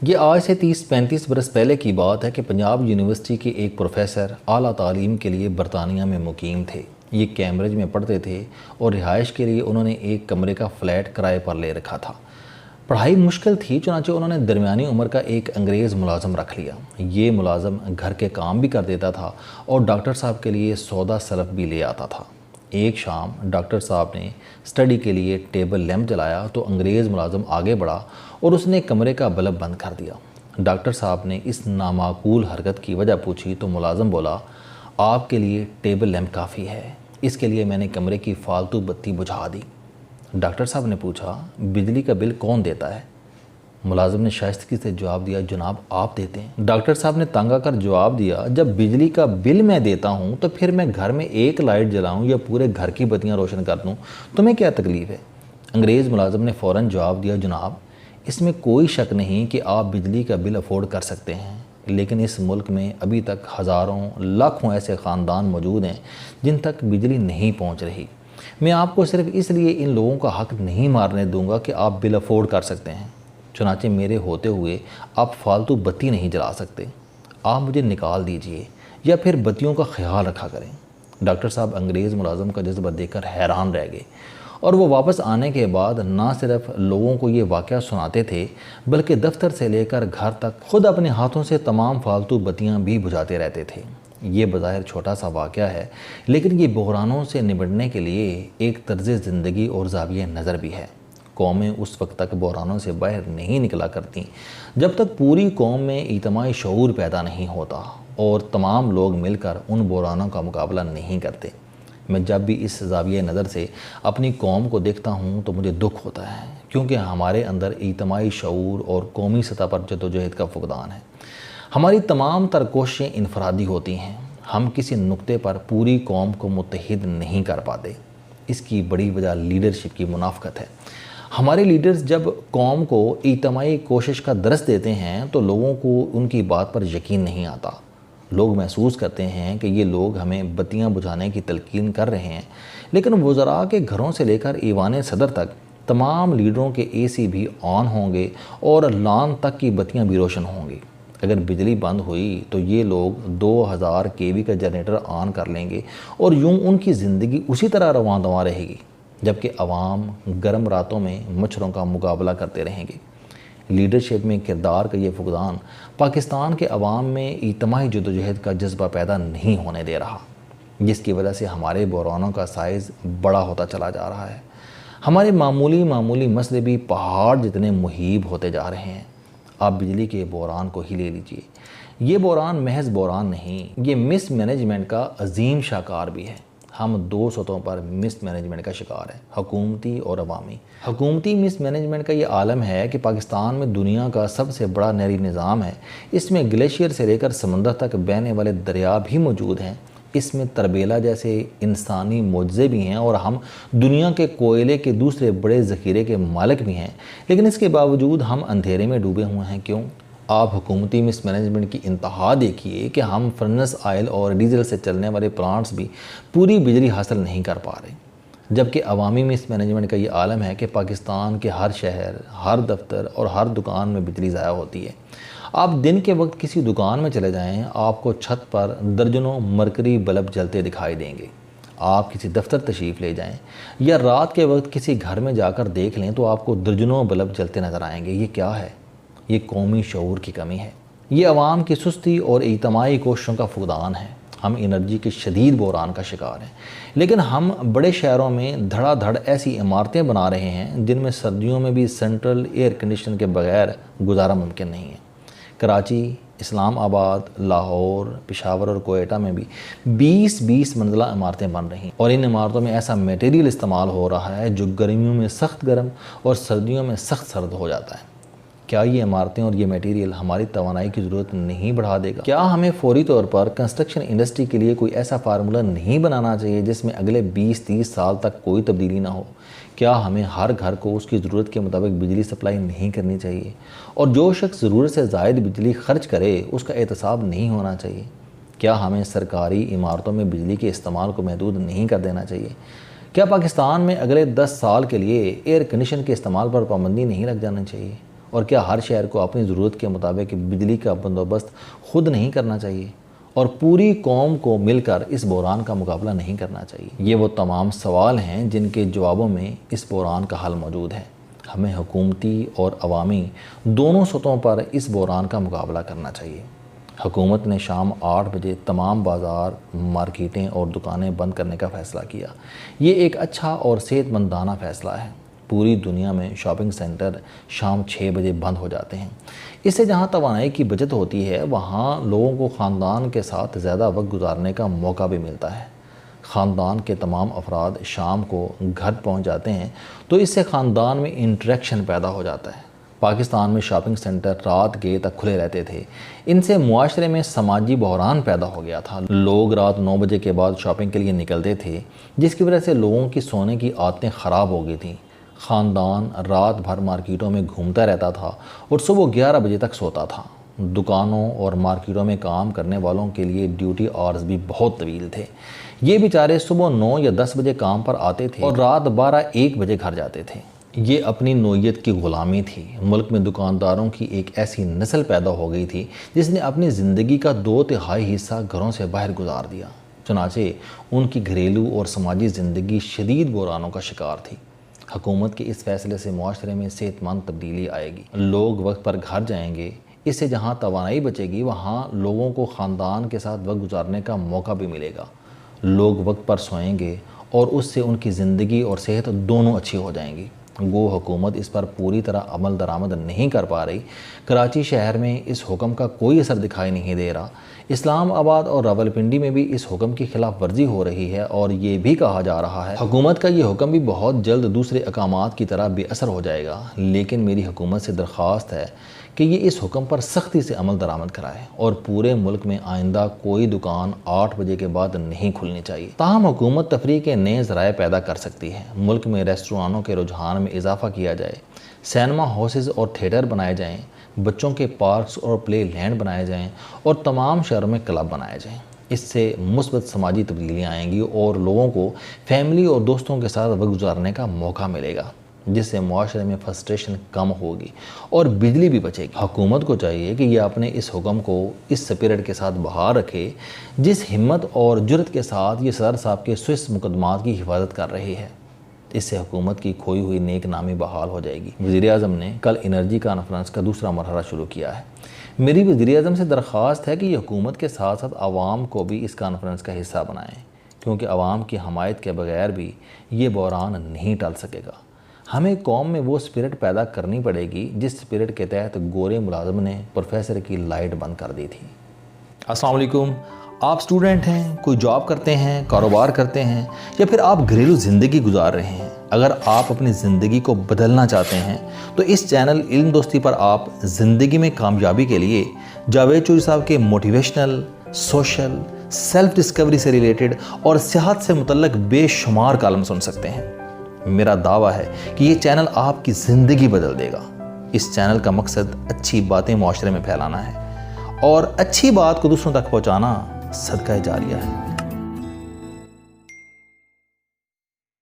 یہ آج سے 30-35 برس پہلے کی بات ہے کہ پنجاب یونیورسٹی کے ایک پروفیسر اعلیٰ تعلیم کے لیے برطانیہ میں مقیم تھے۔ یہ کیمبرج میں پڑھتے تھے اور رہائش کے لیے انہوں نے ایک کمرے کا فلیٹ کرائے پر لے رکھا تھا۔ پڑھائی مشکل تھی، چنانچہ انہوں نے درمیانی عمر کا ایک انگریز ملازم رکھ لیا۔ یہ ملازم گھر کے کام بھی کر دیتا تھا اور ڈاکٹر صاحب کے لیے سودا سلف بھی لے آتا تھا۔ ایک شام ڈاکٹر صاحب نے اسٹڈی کے لیے ٹیبل لیمپ جلایا تو انگریز ملازم آگے بڑھا اور اس نے کمرے کا بلب بند کر دیا۔ ڈاکٹر صاحب نے اس نامعقول حرکت کی وجہ پوچھی تو ملازم بولا، آپ کے لیے ٹیبل لیمپ کافی ہے، اس کے لیے میں نے کمرے کی فالتو بتی بجھا دی۔ ڈاکٹر صاحب نے پوچھا، بجلی کا بل کون دیتا ہے؟ ملازم نے شائستگی سے جواب دیا، جناب آپ دیتے ہیں۔ ڈاکٹر صاحب نے تنگ آ کر جواب دیا، جب بجلی کا بل میں دیتا ہوں تو پھر میں گھر میں ایک لائٹ جلاؤں یا پورے گھر کی بتیاں روشن کر دوں، تمہیں کیا تکلیف ہے؟ انگریز ملازم نے فوراً جواب دیا، جناب اس میں کوئی شک نہیں کہ آپ بجلی کا بل افورڈ کر سکتے ہیں، لیکن اس ملک میں ابھی تک ہزاروں لاکھوں ایسے خاندان موجود ہیں جن تک بجلی نہیں پہنچ رہی۔ میں آپ کو صرف اس لیے ان لوگوں کا حق نہیں مارنے دوں گا کہ آپ بل افورڈ کر سکتے ہیں، چنانچہ میرے ہوتے ہوئے آپ فالتو بتی نہیں جلا سکتے، آپ مجھے نکال دیجئے یا پھر بتیوں کا خیال رکھا کریں۔ ڈاکٹر صاحب انگریز ملازم کا جذبہ دیکھ کر حیران رہ گئے اور وہ واپس آنے کے بعد نہ صرف لوگوں کو یہ واقعہ سناتے تھے بلکہ دفتر سے لے کر گھر تک خود اپنے ہاتھوں سے تمام فالتو بتیاں بھی بجھاتے رہتے تھے۔ یہ بظاہر چھوٹا سا واقعہ ہے، لیکن یہ بحرانوں سے نمٹنے کے لیے ایک طرز زندگی اور زاویہ نظر بھی ہے۔ قومیں اس وقت تک بحرانوں سے باہر نہیں نکلا کرتیں جب تک پوری قوم میں اجتماعی شعور پیدا نہیں ہوتا اور تمام لوگ مل کر ان بحرانوں کا مقابلہ نہیں کرتے۔ میں جب بھی اس زاویہ نظر سے اپنی قوم کو دیکھتا ہوں تو مجھے دکھ ہوتا ہے، کیونکہ ہمارے اندر اجتماعی شعور اور قومی سطح پر جدوجہد کا فقدان ہے۔ ہماری تمام تر کوششیں انفرادی ہوتی ہیں، ہم کسی نقطے پر پوری قوم کو متحد نہیں کر پاتے۔ اس کی بڑی وجہ لیڈرشپ کی منافقت ہے۔ ہمارے لیڈرز جب قوم کو اجتماعی کوشش کا درس دیتے ہیں تو لوگوں کو ان کی بات پر یقین نہیں آتا۔ لوگ محسوس کرتے ہیں کہ یہ لوگ ہمیں بتیاں بجھانے کی تلقین کر رہے ہیں، لیکن وزراء کے گھروں سے لے کر ایوان صدر تک تمام لیڈروں کے اے سی بھی آن ہوں گے اور لان تک کی بتیاں بھی روشن ہوں گی۔ اگر بجلی بند ہوئی تو یہ لوگ 2000 kV کا جنریٹر آن کر لیں گے اور یوں ان کی زندگی اسی طرح رواں دواں رہے گی، جبکہ عوام گرم راتوں میں مچھروں کا مقابلہ کرتے رہیں گے۔ لیڈرشپ میں کردار کا یہ فقدان پاکستان کے عوام میں اجتماعی جدوجہد کا جذبہ پیدا نہیں ہونے دے رہا، جس کی وجہ سے ہمارے بحرانوں کا سائز بڑا ہوتا چلا جا رہا ہے۔ ہمارے معمولی مسئلے بھی پہاڑ جتنے مہیب ہوتے جا رہے ہیں۔ آپ بجلی کے بحران کو ہی لے لیجئے، یہ بحران محض بحران نہیں، یہ مس مینجمنٹ کا عظیم شاہکار بھی ہے۔ ہم 2 سطحوں پر مس مینجمنٹ کا شکار ہیں، حکومتی اور عوامی۔ حکومتی مس مینجمنٹ کا یہ عالم ہے کہ پاکستان میں دنیا کا سب سے بڑا نہری نظام ہے، اس میں گلیشیئر سے لے کر سمندر تک بہنے والے دریا بھی موجود ہیں، اس میں تربیلا جیسے انسانی معجزے بھی ہیں اور ہم دنیا کے کوئلے کے دوسرے بڑے ذخیرے کے مالک بھی ہیں، لیکن اس کے باوجود ہم اندھیرے میں ڈوبے ہوئے ہیں۔ کیوں؟ آپ حکومتی مس مینجمنٹ کی انتہا دیکھیے کہ ہم فرنس آئل اور ڈیزل سے چلنے والے پلانٹس بھی پوری بجلی حاصل نہیں کر پا رہے، جبکہ عوامی مس مینجمنٹ کا یہ عالم ہے کہ پاکستان کے ہر شہر، ہر دفتر اور ہر دکان میں بجلی ضائع ہوتی ہے۔ آپ دن کے وقت کسی دکان میں چلے جائیں، آپ کو چھت پر درجنوں مرکری بلب جلتے دکھائی دیں گے۔ آپ کسی دفتر تشریف لے جائیں یا رات کے وقت کسی گھر میں جا کر دیکھ لیں تو آپ کو درجنوں بلب جلتے نظر آئیں گے۔ یہ کیا ہے؟ یہ قومی شعور کی کمی ہے، یہ عوام کی سستی اور اجتماعی کوششوں کا فقدان ہے۔ ہم انرجی کے شدید بحران کا شکار ہیں، لیکن ہم بڑے شہروں میں دھڑا دھڑ ایسی عمارتیں بنا رہے ہیں جن میں سردیوں میں بھی سینٹرل ایئر کنڈیشن کے بغیر گزارا ممکن نہیں ہے۔ کراچی، اسلام آباد، لاہور، پشاور اور کوئٹہ میں بھی 20 منزلہ عمارتیں بن رہی ہیں اور ان عمارتوں میں ایسا میٹیریل استعمال ہو رہا ہے جو گرمیوں میں سخت گرم اور سردیوں میں سخت سرد ہو جاتا ہے۔ کیا یہ عمارتیں اور یہ میٹیریل ہماری توانائی کی ضرورت نہیں بڑھا دے گا؟ کیا ہمیں فوری طور پر کنسٹرکشن انڈسٹری کے لیے کوئی ایسا فارمولہ نہیں بنانا چاہیے جس میں اگلے 20-30 سال تک کوئی تبدیلی نہ ہو؟ کیا ہمیں ہر گھر کو اس کی ضرورت کے مطابق بجلی سپلائی نہیں کرنی چاہیے اور جو شخص ضرورت سے زائد بجلی خرچ کرے اس کا احتساب نہیں ہونا چاہیے؟ کیا ہمیں سرکاری عمارتوں میں بجلی کے استعمال کو محدود نہیں کر دینا چاہیے؟ کیا پاکستان میں اگلے 10 سال کے لیے ایئر کنڈیشن کے استعمال پر پابندی نہیں لگ جانا چاہیے؟ اور کیا ہر شہر کو اپنی ضرورت کے مطابق بجلی کا بندوبست خود نہیں کرنا چاہیے اور پوری قوم کو مل کر اس بحران کا مقابلہ نہیں کرنا چاہیے؟ یہ وہ تمام سوال ہیں جن کے جوابوں میں اس بحران کا حل موجود ہے۔ ہمیں حکومتی اور عوامی دونوں سطحوں پر اس بحران کا مقابلہ کرنا چاہیے۔ حکومت نے شام 8 بجے تمام بازار، مارکیٹیں اور دکانیں بند کرنے کا فیصلہ کیا۔ یہ ایک اچھا اور صحت مندانہ فیصلہ ہے۔ پوری دنیا میں شاپنگ سینٹر شام 6 بجے بند ہو جاتے ہیں۔ اس سے جہاں توانائی کی بچت ہوتی ہے وہاں لوگوں کو خاندان کے ساتھ زیادہ وقت گزارنے کا موقع بھی ملتا ہے۔ خاندان کے تمام افراد شام کو گھر پہنچ جاتے ہیں تو اس سے خاندان میں انٹریکشن پیدا ہو جاتا ہے۔ پاکستان میں شاپنگ سینٹر رات گئے تک کھلے رہتے تھے۔ ان سے معاشرے میں سماجی بحران پیدا ہو گیا تھا۔ لوگ رات 9 بجے کے بعد شاپنگ کے لیے نکلتے تھے، جس کی وجہ سے لوگوں کی سونے کی عادتیں خراب ہو گئی تھیں۔ خاندان رات بھر مارکیٹوں میں گھومتا رہتا تھا اور صبح 11 بجے تک سوتا تھا۔ دکانوں اور مارکیٹوں میں کام کرنے والوں کے لیے ڈیوٹی آورز بھی بہت طویل تھے۔ یہ بیچارے صبح 9 یا 10 بجے کام پر آتے تھے اور رات 12-1 بجے گھر جاتے تھے۔ یہ اپنی نوعیت کی غلامی تھی۔ ملک میں دکانداروں کی ایک ایسی نسل پیدا ہو گئی تھی جس نے اپنی زندگی کا 2/3 حصہ گھروں سے باہر گزار دیا۔ چنانچہ ان کی گھریلو اور سماجی زندگی شدید بحرانوں کا شکار تھی۔ حکومت کے اس فیصلے سے معاشرے میں صحت مند تبدیلی آئے گی۔ لوگ وقت پر گھر جائیں گے۔ اس سے جہاں توانائی بچے گی وہاں لوگوں کو خاندان کے ساتھ وقت گزارنے کا موقع بھی ملے گا۔ لوگ وقت پر سوئیں گے اور اس سے ان کی زندگی اور صحت دونوں اچھی ہو جائیں گی۔ وہ حکومت اس پر پوری طرح عمل درآمد نہیں کر پا رہی۔ کراچی شہر میں اس حکم کا کوئی اثر دکھائی نہیں دے رہا۔ اسلام آباد اور راولپنڈی میں بھی اس حکم کی خلاف ورزی ہو رہی ہے اور یہ بھی کہا جا رہا ہے حکومت کا یہ حکم بھی بہت جلد دوسرے اقامات کی طرح بے اثر ہو جائے گا۔ لیکن میری حکومت سے درخواست ہے کہ یہ اس حکم پر سختی سے عمل درآمد کرائے اور پورے ملک میں آئندہ کوئی دکان 8 بجے کے بعد نہیں کھلنی چاہیے۔ تاہم حکومت تفریح کے نئے ذرائع پیدا کر سکتی ہے۔ ملک میں ریسٹورانوں کے رجحان میں اضافہ کیا جائے، سینما ہاؤسز اور تھیٹر بنائے جائیں، بچوں کے پارکس اور پلے لینڈ بنائے جائیں اور تمام شہروں میں کلب بنائے جائیں۔ اس سے مثبت سماجی تبدیلیاں آئیں گی اور لوگوں کو فیملی اور دوستوں کے ساتھ وقت گزارنے کا موقع ملے گا، جس سے معاشرے میں فرسٹریشن کم ہوگی اور بجلی بھی بچے گی۔ حکومت کو چاہیے کہ یہ اپنے اس حکم کو اس سپرٹ کے ساتھ بحال رکھے جس ہمت اور جرأت کے ساتھ یہ صدر صاحب کے سوئس مقدمات کی حفاظت کر رہی ہے۔ اس سے حکومت کی کھوئی ہوئی نیک نامی بحال ہو جائے گی۔ وزیر اعظم نے کل انرجی کانفرنس کا دوسرا مرحلہ شروع کیا ہے۔ میری وزیر اعظم سے درخواست ہے کہ یہ حکومت کے ساتھ ساتھ عوام کو بھی اس کانفرنس کا حصہ بنائیں، کیونکہ عوام کی حمایت کے بغیر بھی یہ بحران نہیں ٹل سکے گا۔ ہمیں قوم میں وہ سپرٹ پیدا کرنی پڑے گی جس سپرٹ کے تحت گورے ملازم نے پروفیسر کی لائٹ بند کر دی تھی۔ السلام علیکم۔ آپ سٹوڈنٹ ہیں، کوئی جاب کرتے ہیں، کاروبار کرتے ہیں یا پھر آپ گھریلو زندگی گزار رہے ہیں۔ اگر آپ اپنی زندگی کو بدلنا چاہتے ہیں تو اس چینل علم دوستی پر آپ زندگی میں کامیابی کے لیے جاوید چوہری صاحب کے موٹیویشنل، سوشل، سیلف ڈسکوری سے ریلیٹڈ اور صحت سے متعلق بے شمار کالم سن سکتے ہیں۔ میرا دعویٰ ہے کہ یہ چینل آپ کی زندگی بدل دے گا۔ اس چینل کا مقصد اچھی باتیں معاشرے میں پھیلانا ہے اور اچھی بات کو دوسروں تک پہنچانا صدقہ جاریہ ہے۔